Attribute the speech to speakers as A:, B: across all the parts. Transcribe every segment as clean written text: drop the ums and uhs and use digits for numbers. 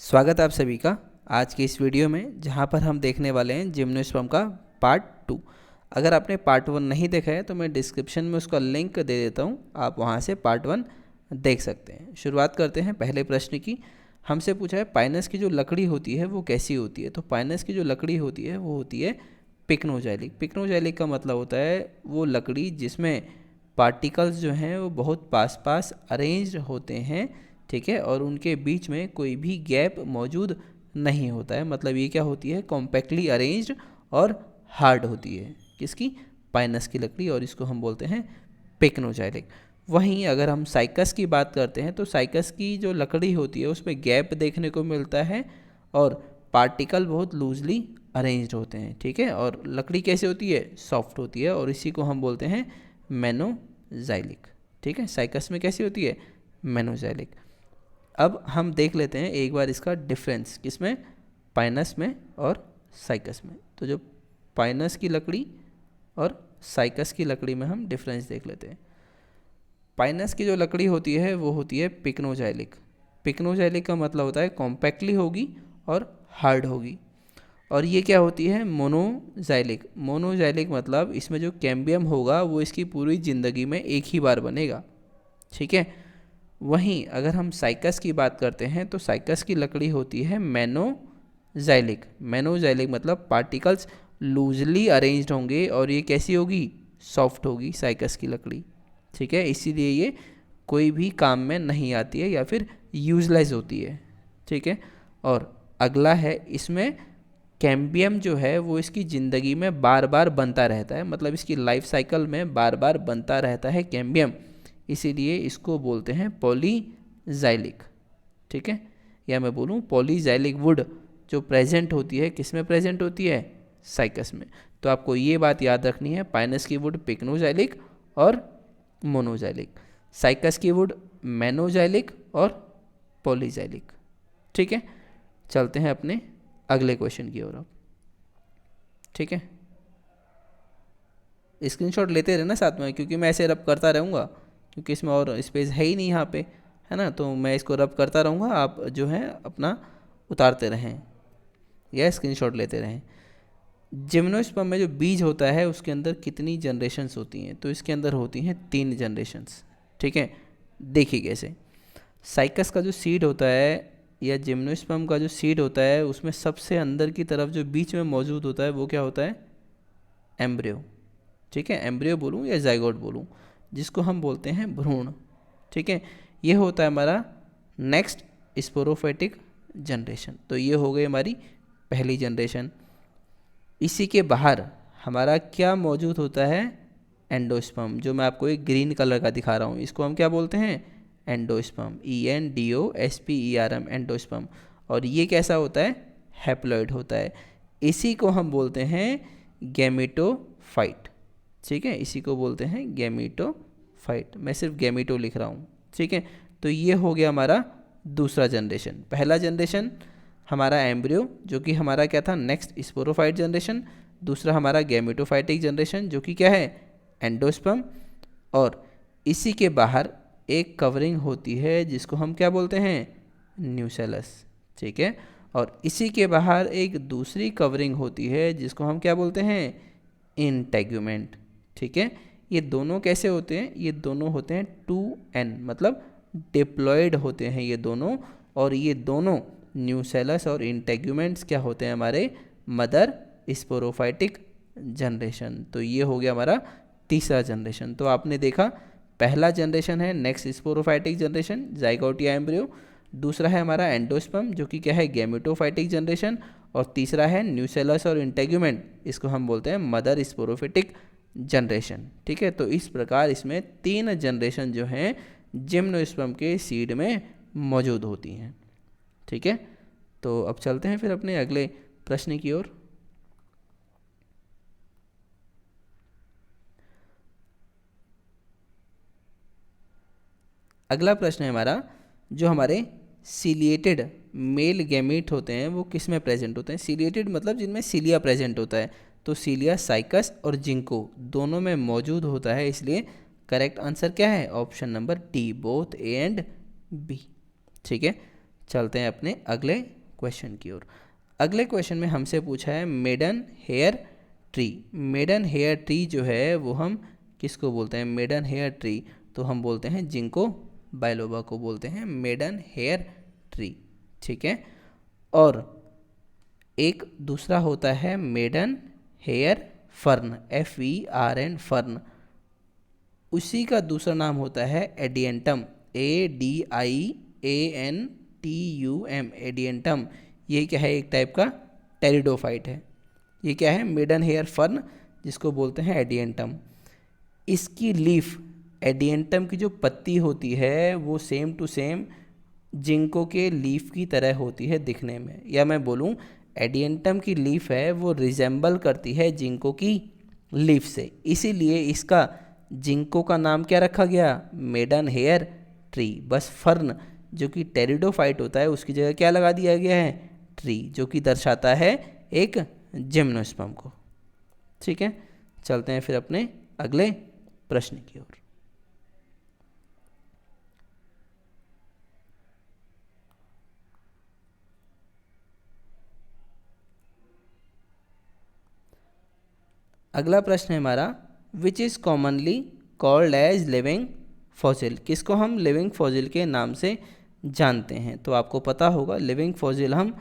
A: स्वागत है आप सभी का आज के इस वीडियो में, जहां पर हम देखने वाले हैं जिम्नोस्पर्म का पार्ट 2। अगर आपने पार्ट 1 नहीं देखा है तो मैं डिस्क्रिप्शन में उसका लिंक दे देता हूं, आप वहां से पार्ट 1 देख सकते हैं। शुरुआत करते हैं पहले प्रश्न की। हमसे पूछा है पाइनस की जो लकड़ी होती है वो कैसी होती है। तो पाइनस की जो लकड़ी होती है वो होती है पिक्नोजैलिक। पिक्नोजैलिक का मतलब होता है वो लकड़ी जिसमें पार्टिकल्स जो हैं वो बहुत पास पास अरेंज्ड होते हैं, ठीक है, और उनके बीच में कोई भी गैप मौजूद नहीं होता है। मतलब ये क्या होती है, कॉम्पैक्टली अरेंज्ड और हार्ड होती है। किसकी? पाइनस की लकड़ी, और इसको हम बोलते हैं पिक्नोजैलिक। वहीं अगर हम साइकस की बात करते हैं तो साइकस की जो लकड़ी होती है उसमें गैप देखने को मिलता है और पार्टिकल बहुत लूजली अरेंज्ड होते हैं, ठीक है। और लकड़ी कैसे होती है? सॉफ्ट होती है, और इसी को हम बोलते हैं मेनोजैलिक, ठीक है। साइकस में कैसी होती है? मेनोजैलिक। अब हम देख लेते हैं एक बार इसका डिफरेंस, किसमें? पाइनस में और साइकस में। तो जो पाइनस की लकड़ी और साइकस की लकड़ी में हम डिफरेंस देख लेते हैं। पाइनस की जो लकड़ी होती है वो होती है पिक्नोजैलिक। पिक्नोजैलिक का मतलब होता है कॉम्पैक्टली होगी और हार्ड होगी। और ये क्या होती है? मोनोजैलिक। मोनोजैलिक मतलब इसमें जो कैम्बियम होगा वो इसकी पूरी ज़िंदगी में एक ही बार बनेगा, ठीक है। वहीं अगर हम साइकस की बात करते हैं तो साइकस की लकड़ी होती है मेनोजैलिक। मेनोजैलिक मतलब पार्टिकल्स लूजली अरेंज्ड होंगे और ये कैसी होगी? सॉफ्ट होगी साइकस की लकड़ी, ठीक है। इसीलिए ये कोई भी काम में नहीं आती है या फिर यूजलेस होती है, ठीक है। और अगला है, इसमें कैम्बियम जो है वो इसकी ज़िंदगी में बार बार बनता रहता है। मतलब इसकी लाइफ साइकिल में बार बार बनता रहता है कैम्बियम, इसीलिए इसको बोलते हैं पॉलीजैलिक, ठीक है। या मैं बोलूँ पॉलीजैलिक वुड जो प्रेजेंट होती है, किस में प्रेजेंट होती है? साइकस में। तो आपको ये बात याद रखनी है, पाइनस की वुड पिक्नोजैलिक और मोनोजैलिक, साइकस की वुड मेनोजैलिक और पॉलीजैलिक, ठीक है। चलते हैं अपने अगले क्वेश्चन की ओर अब, ठीक है। स्क्रीनशॉट लेते रहना साथ में, क्योंकि मैं ऐसे रब करता रहूँगा, क्योंकि इसमें और स्पेस है ही नहीं यहाँ पे, है ना। तो मैं इसको रब करता रहूँगा, आप जो है अपना उतारते रहें या स्क्रीनशॉट लेते रहें। जिम्नोस्पर्म में जो बीज होता है उसके अंदर कितनी जनरेशन्स होती हैं? तो इसके अंदर होती हैं 3 जनरेशन्स, ठीक है। देखिए कैसे। साइकस का जो सीड होता है या जिम्नोस्पर्म का जो सीड होता है उसमें सबसे अंदर की तरफ जो बीच में मौजूद होता है वो क्या होता है? एम्ब्रियो, ठीक है। एम्ब्रियो बोलूँ या जाइगोट बोलूँ, जिसको हम बोलते हैं भ्रूण, ठीक है। ये होता है हमारा नेक्स्ट स्पोरोफाइटिक जनरेशन। तो ये हो गई हमारी पहली जनरेशन। इसी के बाहर हमारा क्या मौजूद होता है? एंडोस्पर्म, जो मैं आपको एक ग्रीन कलर का दिखा रहा हूँ, इसको हम क्या बोलते हैं? Endosperm, ENDOSPERM, endosperm. और ये कैसा होता है? हैप्लॉइड होता है। इसी को हम बोलते हैं गैमेटोफाइट, ठीक है। इसी को बोलते हैं गैमेटोफाइट। मैं सिर्फ गैमेटो लिख रहा हूँ, ठीक है। तो ये हो गया हमारा दूसरा जनरेशन। पहला जनरेशन हमारा एम्ब्रियो, जो कि हमारा क्या था? Next sporophyte generation. दूसरा हमारा गैमेटोफाइटिक जनरेशन, जो कि क्या है? एंडोस्पर्म। और इसी के बाहर एक कवरिंग होती है जिसको हम क्या बोलते हैं? न्यूसेलस, ठीक है। और इसी के बाहर एक दूसरी कवरिंग होती है जिसको हम क्या बोलते हैं? इंटेग्यूमेंट, ठीक है। ये दोनों कैसे होते हैं? ये दोनों होते हैं 2N, मतलब डिप्लॉयड होते हैं ये दोनों। और ये दोनों न्यूसेलस और इंटेग्यूमेंट्स क्या होते हैं? हमारे मदर स्पोरोफाइटिक जनरेशन। तो ये हो गया हमारा तीसरा जनरेशन। तो आपने देखा, पहला जनरेशन है नेक्स्ट स्पोरोफाइटिक जनरेशन, जाइगोट या एम्ब्रियो। दूसरा है हमारा एंडोस्पर्म, जो कि क्या है? Gametophytic generation. और तीसरा है न्यूसेलस और इंटेग्यूमेंट, इसको हम बोलते हैं मदर स्पोरोफिटिक जनरेशन, ठीक है। तो इस प्रकार इसमें 3 जनरेशन जो हैं जिम्नोस्पर्म के सीड में मौजूद होती हैं, ठीक है। तो अब चलते हैं फिर अपने अगले प्रश्न की ओर। अगला प्रश्न है हमारा, जो हमारे सीलिएटेड मेल गैमीट होते हैं वो किस में प्रेजेंट होते हैं? सीलिएटेड मतलब जिनमें सीलिया प्रेजेंट होता है। तो सीलिया साइकस और जिंको दोनों में मौजूद होता है, इसलिए करेक्ट आंसर क्या है? Option number D, both A and B, ठीक है। चलते हैं अपने अगले क्वेश्चन की ओर। अगले क्वेश्चन में हमसे पूछा है maiden hair tree. Maiden hair tree जो है वो हम किसको बोलते हैं? मेडन हेयर ट्री तो हम बोलते हैं जिंको बाइलोबा को बोलते हैं मेडन हेयर ट्री, ठीक है। और एक दूसरा होता है maiden hair fern, FERN fern. उसी का दूसरा नाम होता है एडियंटम, ADIANTUM, एडियंटम। ये क्या है? एक टाइप का टेरिडोफाइट है। ये क्या है? मेडन हेयर फर्न, जिसको बोलते हैं एडियंटम। इसकी लीफ, एडियंटम की जो पत्ती होती है वो सेम टू सेम जिंको के लीफ की तरह होती है दिखने में, या मैं बोलूँ एडियंटम की लीफ है वो रिजेंबल करती है जिंको की लीफ से, इसीलिए इसका जिंको का नाम क्या रखा गया? Maiden hair tree. बस फर्न जो कि टेरिडोफाइट होता है उसकी जगह क्या लगा दिया गया है? ट्री, जो कि दर्शाता है एक जिम्नोस्पर्म को, ठीक है। चलते हैं फिर अपने अगले प्रश्न की ओर। अगला प्रश्न है हमारा, which is commonly called as living fossil. किसको हम लिविंग फॉसिल के नाम से जानते हैं? तो आपको पता होगा लिविंग फॉसिल हम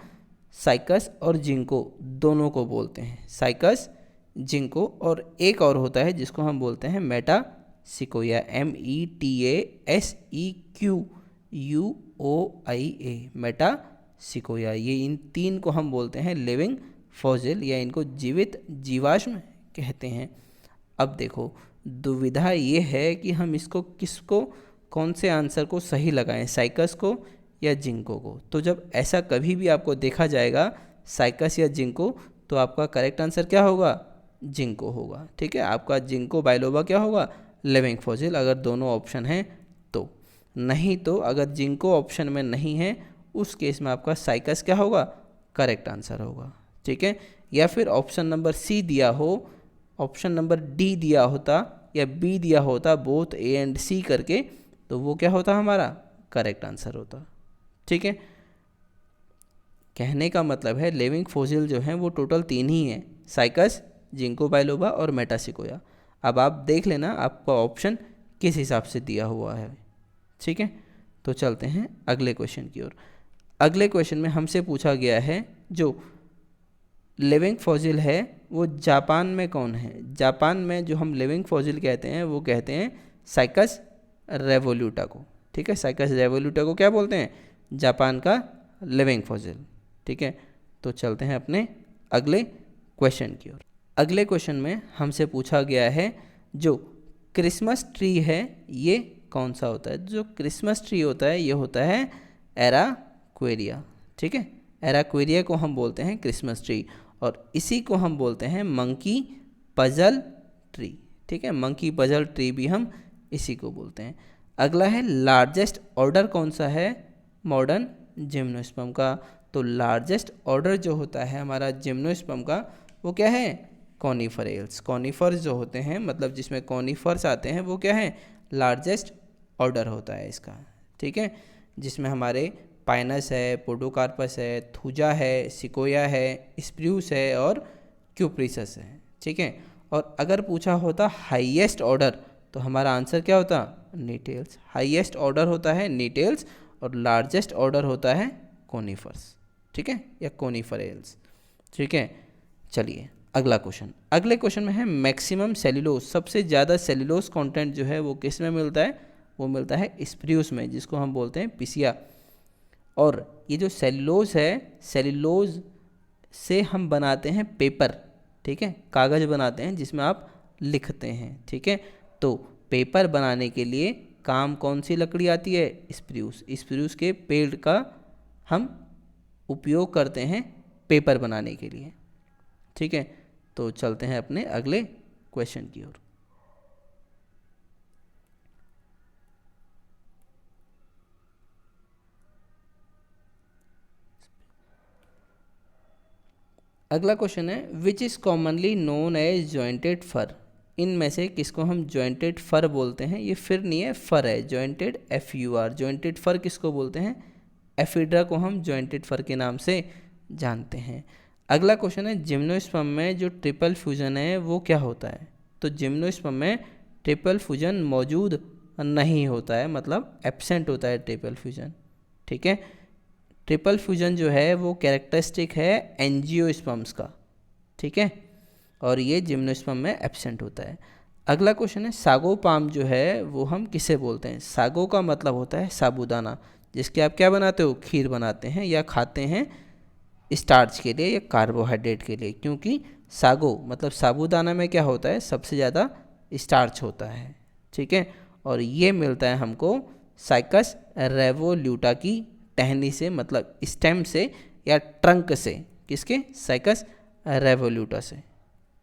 A: साइकस और जिंको दोनों को बोलते हैं, साइकस जिंको। और एक और होता है जिसको हम बोलते हैं Meta sequoia, METASEQUUOIA, Meta sequoia. ये इन तीन को हम बोलते हैं लिविंग फॉसिल, या इनको जीवित जीवाश्म कहते हैं। अब देखो दुविधा ये है कि हम इसको किसको, कौन से आंसर को सही लगाएं, साइकस को या जिंको को। तो जब ऐसा कभी भी आपको देखा जाएगा साइकस या जिंको, तो आपका करेक्ट आंसर क्या होगा? जिंको होगा, ठीक है। आपका जिंको बाइलोबा क्या होगा? लिविंग फॉसिल, अगर दोनों ऑप्शन हैं तो। नहीं तो अगर जिंको ऑप्शन में नहीं है उस केस में आपका साइकस क्या होगा? करेक्ट आंसर होगा, ठीक है। या फिर ऑप्शन नंबर सी दिया हो, ऑप्शन नंबर डी दिया होता या बी दिया होता, बोथ ए एंड सी करके, तो वो क्या होता? हमारा करेक्ट आंसर होता, ठीक है। कहने का मतलब है लिविंग फॉसिल जो हैं वो टोटल तीन ही हैं, साइकस, जिंको बाइलोबा और मेटासिकोया। अब आप देख लेना आपका ऑप्शन किस हिसाब से दिया हुआ है, ठीक है। तो चलते हैं अगले क्वेश्चन की ओर। अगले क्वेश्चन में हमसे पूछा गया है जो लिविंग फॉसिल है वो जापान में कौन है? जापान में जो हम लिविंग फॉसिल कहते हैं वो कहते हैं साइकस रेवोल्यूटा को, ठीक है। साइकस रेवोल्यूटा को क्या बोलते हैं? जापान का लिविंग फॉसिल, ठीक है। तो चलते हैं अपने अगले क्वेश्चन की ओर। अगले क्वेश्चन में हमसे पूछा गया है जो क्रिसमस ट्री है ये कौन सा होता है? जो क्रिसमस ट्री होता है ये होता है एराक्वेरिया, ठीक है। एराक्वेरिया को हम बोलते हैं क्रिसमस ट्री, और इसी को हम बोलते हैं मंकी पजल ट्री, ठीक है। मंकी पजल ट्री भी हम इसी को बोलते हैं। अगला है लार्जेस्ट ऑर्डर कौन सा है मॉडर्न जिम्नोस्पर्म का? तो लार्जेस्ट ऑर्डर जो होता है हमारा जिम्नोस्पर्म का वो क्या है? कॉनिफरेल्स। कॉनिफर्स जो होते हैं, मतलब जिसमें कॉनिफर्स आते हैं, वो क्या है? लार्जेस्ट ऑर्डर होता है इसका, ठीक है। जिसमें हमारे पाइनस है, पोडोकार्पस है, थूजा है, सिकोया है, स्प्रूस है और क्यूप्रिसस है, ठीक है। और अगर पूछा होता हाईएस्ट ऑर्डर तो हमारा आंसर क्या होता? नीटेल्स। हाईएस्ट ऑर्डर होता है नीटेल्स और लार्जेस्ट ऑर्डर होता है कोनिफर्स, ठीक है, या कोनिफरेल्स, ठीक है। चलिए अगला क्वेश्चन। अगले क्वेश्चन में है मैक्सिमम सेल्यूलोज, सबसे ज़्यादा सेल्यूलोज कंटेंट जो है वो किस में मिलता है? वो मिलता है स्प्रूस में, जिसको हम बोलते हैं पिसिया। और ये जो सेल्यूलोज है, सेल्यूलोज से हम बनाते हैं पेपर, ठीक है, कागज़ बनाते हैं जिसमें आप लिखते हैं, ठीक है। तो पेपर बनाने के लिए काम कौन सी लकड़ी आती है? स्प्रूस। स्प्रूस के पेड़ का हम उपयोग करते हैं पेपर बनाने के लिए, ठीक है। तो चलते हैं अपने अगले क्वेश्चन की ओर। अगला क्वेश्चन है which is commonly known as jointed fur. इनमें से किसको हम जॉइंटेड फर बोलते हैं? ये फिर नहीं है, फर है, जॉइंटेड FUR। जॉइंटेड फर किसको बोलते हैं? एफिड्रा को हम जॉइंटेड फर के नाम से जानते हैं। अगला क्वेश्चन है जिम्नोस्पर्म में जो ट्रिपल फ्यूजन है वो क्या होता है। तो जिम्नोस्पर्म में ट्रिपल फ्यूजन मौजूद नहीं होता है, मतलब एब्सेंट होता है ट्रिपल फ्यूजन। ठीक है, ट्रिपल फ्यूजन जो है वो कैरेक्टरिस्टिक है एंजियोस्पर्म्स का। ठीक है, और ये जिम्नोस्पर्म में एब्सेंट होता है। अगला क्वेश्चन है सागोपाम जो है वो हम किसे बोलते हैं। सागो का मतलब होता है साबूदाना, जिसके आप क्या बनाते हो, खीर बनाते हैं या खाते हैं स्टार्च के लिए या कार्बोहाइड्रेट के लिए, क्योंकि सागो मतलब साबूदाना में क्या होता है, सबसे ज़्यादा स्टार्च होता है। ठीक है, और ये मिलता है हमको साइकस रेवोल्यूटा की टहनी से, मतलब स्टेम से या ट्रंक से। किसके, साइकस रेवोल्यूटा से।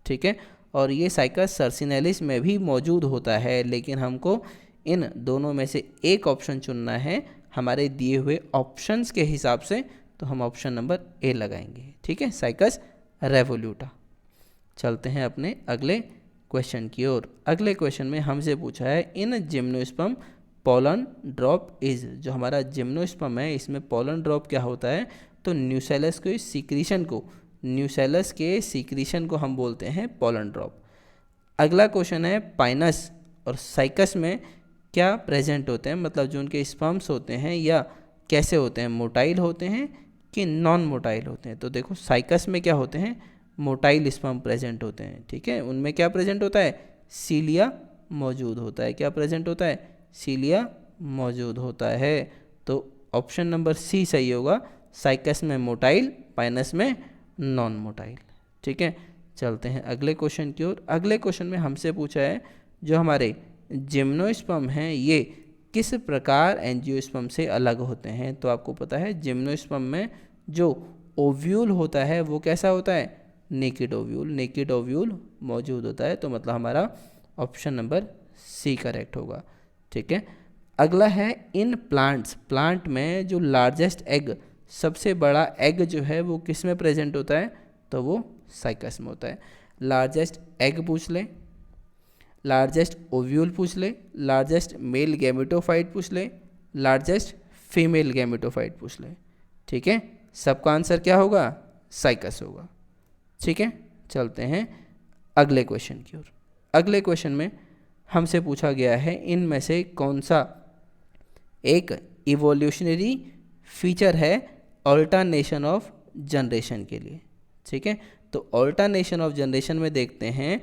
A: ठीक है, और ये साइकस सर्सिनेलिस में भी मौजूद होता है, लेकिन हमको इन दोनों में से एक ऑप्शन चुनना है हमारे दिए हुए ऑप्शंस के हिसाब से, तो हम ऑप्शन नंबर ए लगाएंगे। ठीक है, साइकस रेवोल्यूटा। चलते हैं अपने अगले क्वेश्चन की ओर। अगले क्वेश्चन में हमसे पूछा है इन जिम्नोस्पर्म पोलन ड्रॉप इज। जो हमारा जिम्नोस्पर्म है इसमें पोलन ड्रॉप क्या होता है, तो न्यूसेलस के सीक्रीशन को, न्यूसेलस के सीक्रीशन को हम बोलते हैं पोलन ड्रॉप। अगला क्वेश्चन है पाइनस और साइकस में क्या प्रेजेंट होते हैं, मतलब जो उनके स्पर्म्स होते हैं या कैसे होते हैं, मोटाइल होते हैं कि नॉन मोटाइल होते हैं। तो देखो साइकस में क्या होते हैं, मोटाइल स्पर्म प्रेजेंट होते हैं। ठीक है, उनमें क्या प्रेजेंट होता है, सीलिया मौजूद होता है। क्या प्रेजेंट होता है, सीलिया मौजूद होता है। तो ऑप्शन नंबर सी सही होगा, साइकस में मोटाइल, पाइनस में नॉन मोटाइल। ठीक है, चलते हैं अगले क्वेश्चन की ओर। अगले क्वेश्चन में हमसे पूछा है जो हमारे जिम्नोस्पर्म हैं ये किस प्रकार एंजियोस्पर्म से अलग होते हैं। तो आपको पता है जिम्नोस्पर्म में जो ओव्यूल होता है वो कैसा होता है, नेकेड ओव्यूल, नेकेड ओव्यूल मौजूद होता है। तो मतलब हमारा ऑप्शन नंबर सी करेक्ट होगा। ठीक है, अगला है इन प्लांट्स, प्लांट में जो लार्जेस्ट एग, सबसे बड़ा एग जो है वो किस में प्रेजेंट होता है, तो वो साइकस में होता है। लार्जेस्ट एग पूछ ले, लार्जेस्ट ओव्यूल पूछ ले, लार्जेस्ट मेल गैमेटोफाइट पूछ ले, लार्जेस्ट फीमेल गैमेटोफाइट पूछ ले। ठीक है, सबका आंसर क्या होगा, साइकस होगा। ठीक है, चलते हैं अगले क्वेश्चन की ओर। अगले क्वेश्चन में हमसे पूछा गया है इनमें से कौन सा एक इवोल्यूशनरी फीचर है ऑल्टरनेशन ऑफ जनरेशन के लिए। ठीक है, तो ऑल्टरनेशन ऑफ जनरेशन में देखते हैं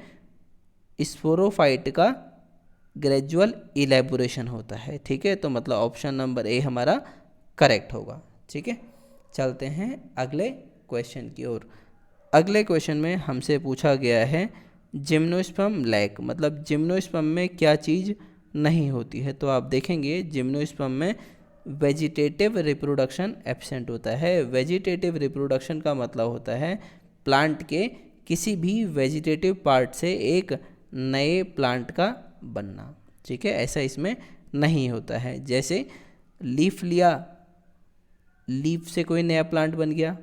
A: स्पोरोफाइट का ग्रेजुअल इलेबोरेशन होता है। ठीक है, तो मतलब ऑप्शन नंबर ए हमारा करेक्ट होगा। ठीक है, चलते हैं अगले क्वेश्चन की ओर। अगले क्वेश्चन में हमसे पूछा गया है जिम्नोस्पर्म लैक, मतलब जिम्नोस्पर्म में क्या चीज़ नहीं होती है। तो आप देखेंगे जिम्नोस्पर्म में वेजिटेटिव रिप्रोडक्शन एब्सेंट होता है। वेजिटेटिव रिप्रोडक्शन का मतलब होता है प्लांट के किसी भी वेजिटेटिव पार्ट से एक नए प्लांट का बनना। ठीक है, ऐसा इसमें नहीं होता है। जैसे लीफ लिया, लीफ से कोई नया प्लांट बन गया,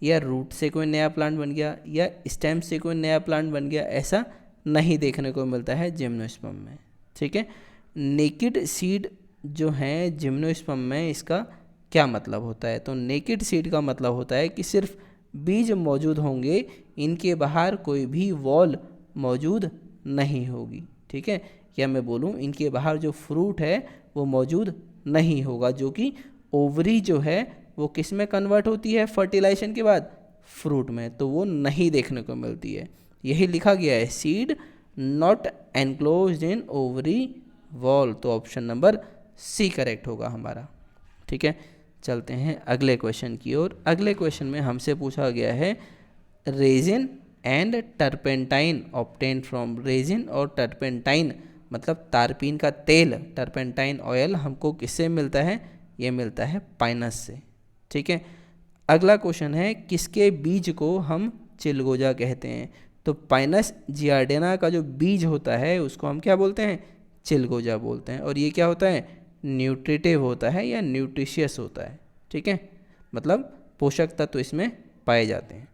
A: या रूट से कोई नया प्लांट बन गया, या स्टेम से कोई नया प्लांट बन गया, ऐसा नहीं देखने को मिलता है जिम्नोस्पर्म में। ठीक है, नेकेड सीड जो है जिम्नोस्पर्म में, इसका क्या मतलब होता है, तो नेकेड सीड का मतलब होता है कि सिर्फ बीज मौजूद होंगे, इनके बाहर कोई भी वॉल मौजूद नहीं होगी। ठीक है, या मैं बोलूँ इनके बाहर जो फ्रूट है वो मौजूद नहीं होगा, जो कि ओवरी जो है वो किस में कन्वर्ट होती है फर्टिलाइजेशन के बाद, फ्रूट में, तो वो नहीं देखने को मिलती है। यही लिखा गया है, seed not enclosed in ovary wall. तो ऑप्शन नंबर सी करेक्ट होगा हमारा। ठीक है, चलते हैं अगले क्वेश्चन की ओर। अगले क्वेश्चन में हमसे पूछा गया है resin and turpentine obtain from. Resin और टर्पेंटाइन मतलब तारपीन का तेल, टर्पेंटाइन ऑयल हमको किससे मिलता है, ये मिलता है पाइनस से। ठीक है, अगला क्वेश्चन है किसके बीज को हम चिलगोजा कहते हैं। तो पाइनस जियार्डेना का जो बीज होता है उसको हम क्या बोलते हैं, चिलगोजा बोलते हैं। और ये क्या होता है, न्यूट्रिटिव होता है या न्यूट्रिशियस होता है। ठीक है, मतलब पोषक तत्व इसमें पाए जाते हैं।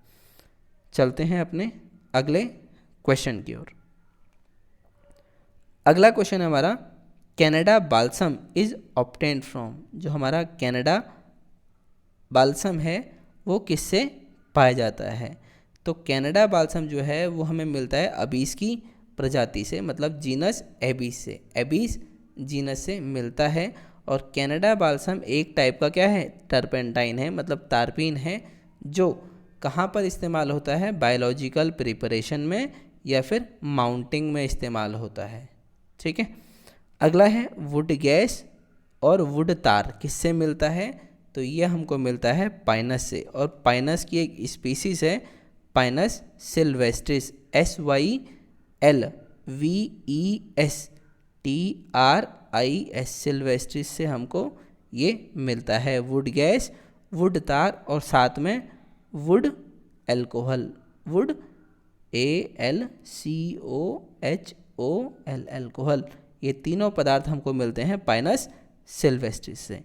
A: चलते हैं अपने अगले क्वेश्चन की ओर। अगला क्वेश्चन हमारा Canada balsam is obtained from. जो हमारा कैनेडा बाल्सम है वो किससे पाया जाता है? तो कनाडा बाल्सम जो है वो हमें मिलता है अबीस की प्रजाति से, मतलब जीनस एबीस से, एबीस जीनस से मिलता है। और कनाडा बाल्सम एक टाइप का क्या है? टर्पेंटाइन है, मतलब तारपीन है, जो कहाँ पर इस्तेमाल होता है? बायोलॉजिकल प्रिपरेशन में या फिर माउंटिंग में इस्तेमाल होता है। ठीक है। अगला है वुड गैस और वुड तार किससे मिलता है? तो ये हमको मिलता है पाइनस से, और पाइनस की एक स्पीसीज है पाइनस सिल्वेस्ट्रिस, SYLVESTRIS, सिल्वेस्ट्रिस से हमको ये मिलता है वुड गैस, वुड तार और साथ में would alcohol, would ALCOHOL, alcohol. ये तीनों पदार्थ हमको मिलते हैं पाइनस सिल्वेस्ट्रिस से।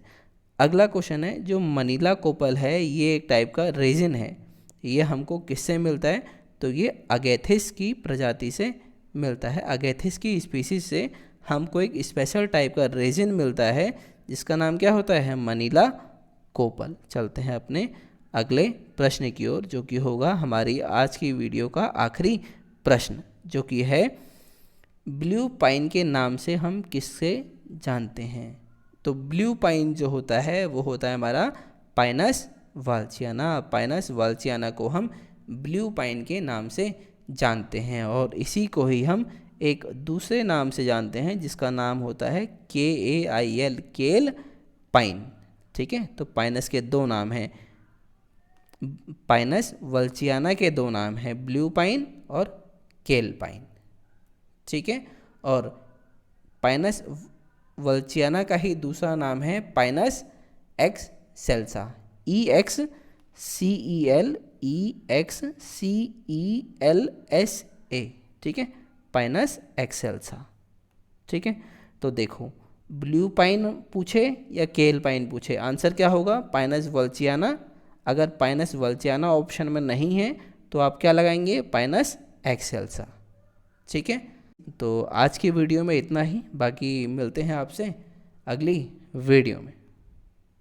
A: अगला क्वेश्चन है जो मनीला कोपल है, ये एक टाइप का रेजिन है, ये हमको किससे मिलता है? तो ये अगैथिस की प्रजाति से मिलता है। अगैथिस की स्पीसीज से हमको एक स्पेशल टाइप का रेजिन मिलता है जिसका नाम क्या होता है? मनीला कोपल। चलते हैं अपने अगले प्रश्न की ओर, जो कि होगा हमारी आज की वीडियो का आखिरी प्रश्न, जो कि है ब्लू पाइन के नाम से हम किससे जानते हैं? तो ब्लू पाइन जो होता है वो होता है हमारा पाइनस वाल्चियाना। पाइनस वाल्चियाना को हम ब्लू पाइन के नाम से जानते हैं, और इसी को ही हम एक दूसरे नाम से जानते हैं जिसका नाम होता है KAIL, केल पाइन। ठीक है। तो पाइनस के दो नाम हैं, पाइनस वाल्चियाना के दो नाम हैं, ब्लू पाइन और केल पाइन। ठीक है। और पाइनस वाल्चियाना का ही दूसरा नाम है पाइनस एक्सेल्सा, EXCELEXCELSA। ठीक है, पाइनस एक्सेल्सा। ठीक है। तो देखो ब्लू पाइन पूछे या केल पाइन पूछे, आंसर क्या होगा? पाइनस वाल्चियाना। अगर पाइनस वाल्चियाना ऑप्शन में नहीं है तो आप क्या लगाएंगे? Pinus excelsa. ठीक है। तो आज की वीडियो में इतना ही, बाकी मिलते हैं आपसे अगली वीडियो में।